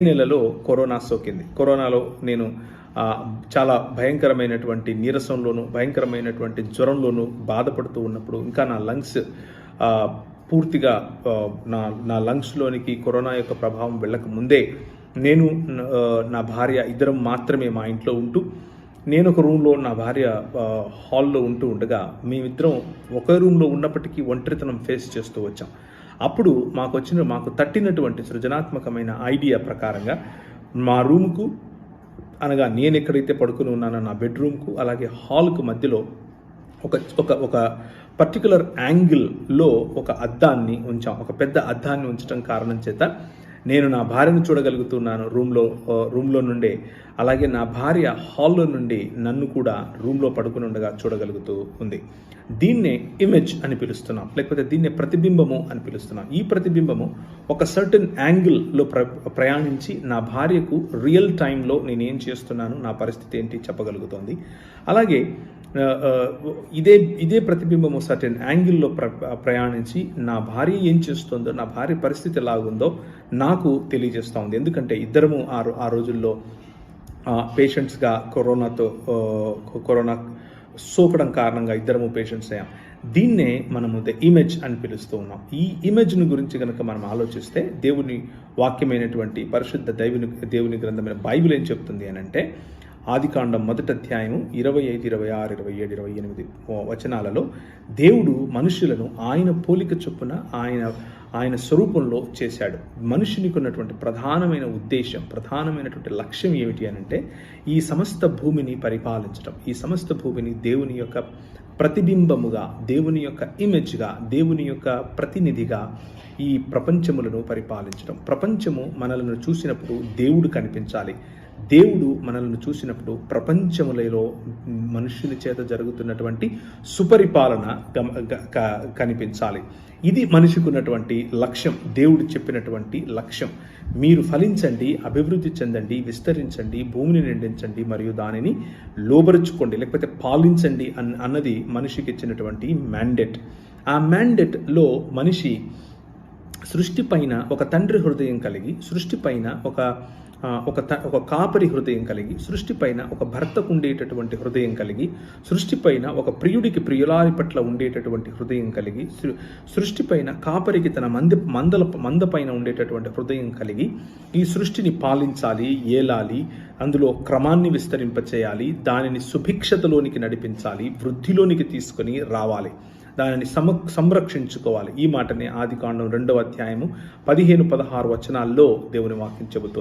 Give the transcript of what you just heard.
నెలలో కరోనా సోకింది. కరోనాలో నేను చాలా భయంకరమైనటువంటి నీరసంలోను, భయంకరమైనటువంటి జ్వరంలోను బాధపడుతూ ఉన్నప్పుడు, ఇంకా నా లంగ్స్ పూర్తిగా నా నా లంగ్స్‌లోనికి కరోనా యొక్క ప్రభావం వెళ్ళక ముందే నేను నా భార్య ఇద్దరం మాత్రమే మా ఇంట్లో ఉంటూ, నేను ఒక రూమ్‌లో, నా భార్య హాల్‌లో ఉంటూ ఉండగా, మేమిద్దరం ఒకే రూమ్‌లో ఉన్నప్పటికీ ఒంటరితనం ఫేస్ చేస్తూ వచ్చాం. అప్పుడు మాకు తట్టినటువంటి సృజనాత్మకమైన ఐడియా ప్రకారంగా మా రూమ్‌కు, అనగా నేను ఎక్కడైతే పడుకుని ఉన్నానో నా బెడ్రూమ్‌కు, అలాగే హాల్‌కు మధ్యలో ఒక పర్టిక్యులర్ యాంగిల్లో ఒక అద్దాన్ని ఉంచాం. ఒక పెద్ద అద్దాన్ని ఉంచడం కారణం చేత నేను నా భార్యను చూడగలుగుతున్నాను రూమ్‌లో నుండే. అలాగే నా భార్య హాల్‌లో నుండి నన్ను కూడా రూమ్‌లో పడుకుని ఉండగా చూడగలుగుతూ ఉంది. దీన్నే ఇమేజ్ అని పిలుస్తున్నాం, లేకపోతే దీన్నే ప్రతిబింబము అని పిలుస్తున్నాం. ఈ ప్రతిబింబము ఒక సర్టన్ యాంగిల్లో ప్రయాణించి నా భార్యకు రియల్ టైంలో నేనేం చేస్తున్నాను, నా పరిస్థితి ఏంటి చెప్పగలుగుతోంది. అలాగే ఇదే ప్రతిబింబము సర్టెన్ యాంగిల్లో ప్రయాణించి నా భార్య ఏం చేస్తుందో, నా భార్య పరిస్థితి ఎలాగుందో నాకు తెలియజేస్తూ ఉంది. ఎందుకంటే ఇద్దరము ఆ రోజుల్లో పేషెంట్స్గా కరోనా సోకడం కారణంగా ఇద్దరము పేషెంట్స్ అయ్యాం. దీన్నే మనము ద ఇమేజ్ అని పిలుస్తూ ఉన్నాం. ఈ ఇమేజ్ని గురించి కనుక మనం ఆలోచిస్తే, దేవుని వాక్యమైనటువంటి పరిశుద్ధ దేవుని గ్రంథమైన బైబిల్ ఏం చెప్తుంది అని అంటే, ఆదికాండం 1వ అధ్యాయము 25, 26, 27, 28 వచనాలలో దేవుడు మనుషులను ఆయన పోలిక చొప్పున ఆయన స్వరూపంలో చేశాడు. మనుషునికి ఉన్నటువంటి ప్రధానమైన ఉద్దేశం, ప్రధానమైనటువంటి లక్ష్యం ఏమిటి అని అంటే, ఈ సమస్త భూమిని పరిపాలించడం, ఈ సమస్త భూమిని దేవుని యొక్క ప్రతిబింబముగా, దేవుని యొక్క ఇమేజ్గా, దేవుని యొక్క ప్రతినిధిగా ఈ ప్రపంచములను పరిపాలించడం. ప్రపంచము మనలను చూసినప్పుడు దేవుడు కనిపించాలి. దేవుడు మనల్ని చూసినప్పుడు ప్రపంచములలో మనుషుల చేత జరుగుతున్నటువంటి సుపరిపాలన కనిపించాలి. ఇది మనిషికి ఉన్నటువంటి లక్ష్యం, దేవుడు చెప్పినటువంటి లక్ష్యం. మీరు ఫలించండి, అభివృద్ధి చెందండి, విస్తరించండి, భూమిని నిండించండి, మరియు దానిని లోబరుచుకోండి, లేకపోతే పాలించండి అన్నది మనిషికి ఇచ్చినటువంటి మ్యాండేట్. ఆ మ్యాండేట్లో మనిషి సృష్టి పైన ఒక తండ్రి హృదయం కలిగి, సృష్టి పైన ఒక కాపరి హృదయం కలిగి, సృష్టి పైన ఒక భర్తకు ఉండేటటువంటి హృదయం కలిగి, సృష్టి పైన ఒక ప్రియుడికి ప్రియులారి పట్ల ఉండేటటువంటి హృదయం కలిగి, సృష్టి పైన కాపరికి తన మంద పైన ఉండేటటువంటి హృదయం కలిగి ఈ సృష్టిని పాలించాలి, ఏలాలి, అందులో క్రమాన్ని విస్తరింపచేయాలి, దానిని సుభిక్షతలోనికి నడిపించాలి, వృద్ధిలోనికి తీసుకొని రావాలి, దానిని సంరక్షించుకోవాలి. ఈ మాటని ఆదికాండం 2వ అధ్యాయము 15, 16 వచనాల్లో దేవుని వాక్యం చెబుతోంది.